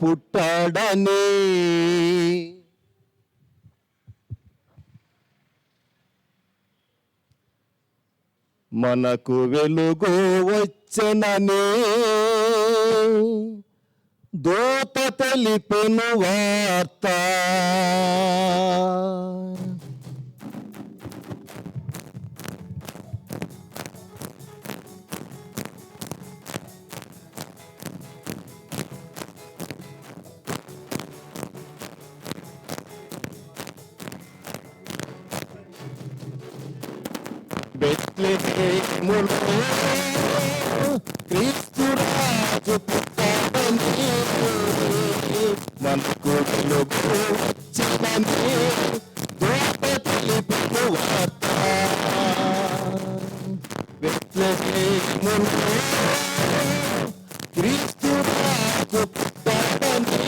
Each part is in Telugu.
పుట్టాడని మనకు వెలుగు వచ్చెనని దూత తెలిపెను వార్త. బెత్లెహేములో క్రీస్తు రాజు పుట్టాడని మనకు వెలుగు వచ్చెనని దూత తెలిపెను వార్త. బెత్లెహేములో క్రీస్తు రాజు పుట్టాడని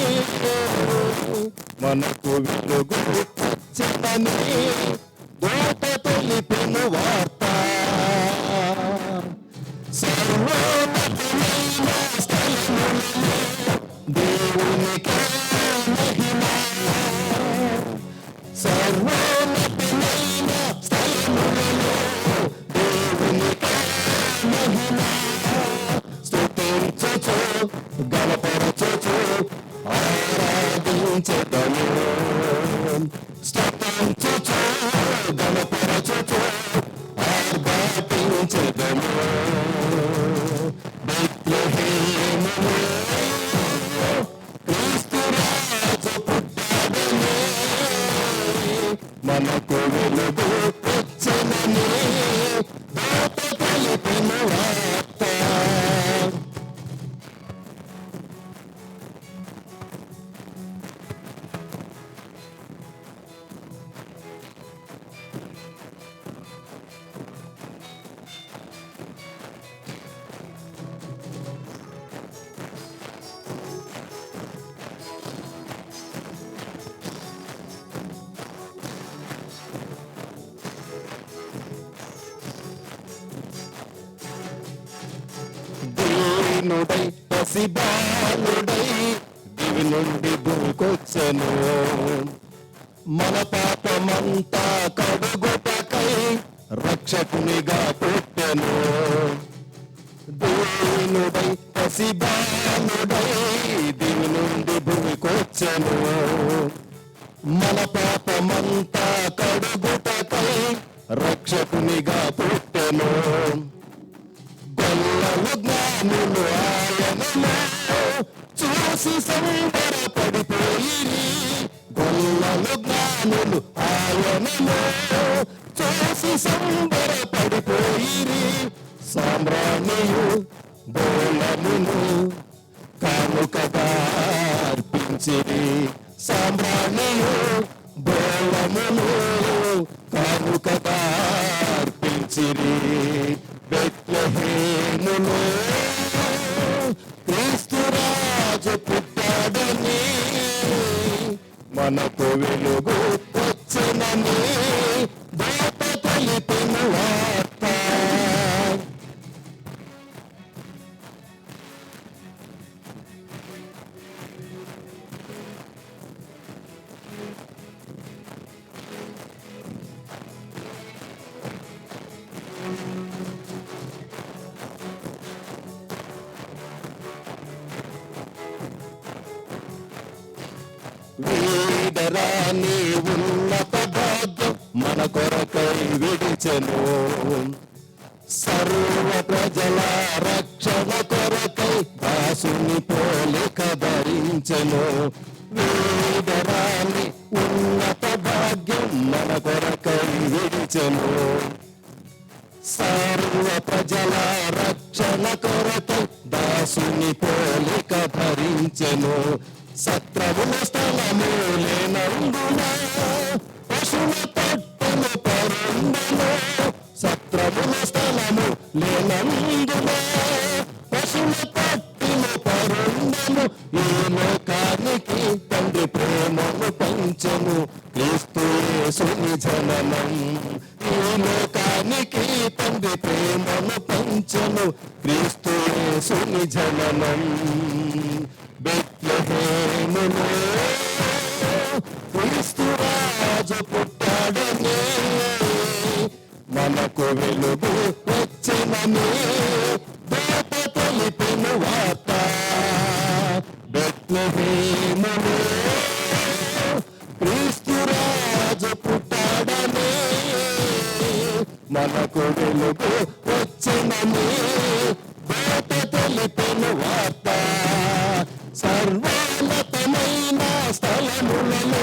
మనకు వెలుగు వచ్చెనని దూత తెలిపెను వార్త. సర్వోన్నతమైన స్థలములలో దేవునికే మహిమ. సర్వోన్నతమైన స్థలములలో దేవునికే మహిమ. స్తుతించుచు గణపరచుచు ఆరాధించెదము. స్తుతించుచు గణపరచుచు ఆరాధించెదము. బెత్లెహేములో క్రీస్తు రాజు పుట్టాడని మనకు వెలుగు వచ్చెనని దూత తెలిపెను వార్త. దీనుడై పసిబాలుడై దివి నుండి భూకొచ్చెను. మన పాపమంతా కడుగుటకై రక్షకునిగా పుట్టెను. దీనుడై పసిబాలుడై దివి నుండి భూకొచ్చెను. మన పాపమంతా కడుగుటకై రక్షకునిగా పుట్టెను. గొల్లలు జ్ఞానులు ఆయనలో చూసి సంబరపడిపోయిరి. గొల్లలు జ్ఞానులు ఆయనలో చూసి సంబరపడిపోయిరి. సామ్రాణియు బోళమును కానుకగా అర్పించిరి. సామ్రాణియు బోళమును కానుకగా అర్పించిరి. బెత్లెహేములో క్రీస్తు రాజు పుట్టాడని మనకు వెలుగు వచ్చెనని దూత తెలిపెను వార్త. వీడరాని ఉన్నత భాగ్యం మన కొరకై విడిచెను. సర్వ ప్రజల రక్షణ కొరకై దాసుని పోలిక ధరించెను. వీడరాని ఉన్నత భాగ్యం మన కొరకై విడిచెను. సర్వ ప్రజల రక్షణ కొరకై దాసుని పోలిక ధరించెను. సత్రముల స్థలము లేనందున పశుల పట్టము పరుండును. సత్రముల స్థలము లేనందున పశుల పట్టము పరుండును. ఈ లోకానికి తండ్రి ప్రేమను పంచెను క్రీస్తు యేసుని జననం. ఈ లోకానికి తండ్రి ప్రేమను పంచెను క్రీస్తు యేసుని జననం. బెత్లెహేములో బెత్లెహేములో క్రీస్తు రాజు పుట్టాడని మనకు వెలుగు వచ్చినని దూత తెలిపిన వార్త. బెత్లెహేములో క్రీస్తు రాజు పుట్టాడని మనకు వెలుగు వచ్చినని దూత తెలిపిన వార్త. సర్వోన్నతమైన స్థలములలో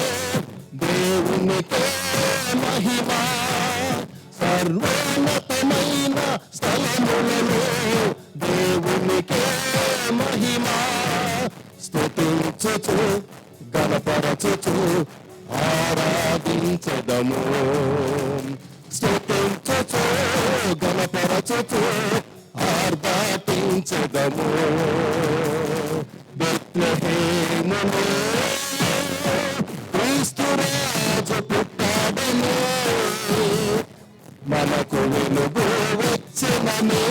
దేవునికే మహిమ. సర్వోన్నతమైన స్థలములలో దేవునికే మహిమ. స్తుతించుచు గణపరచుచు ఆరాధించెదము. స్తుతించుచు గణపరచుచు ఆర్భాటించెదము. బెత్లెహేములో క్రీస్తు రాజు పుట్టాడని మనకు వెలుగు వచ్చినని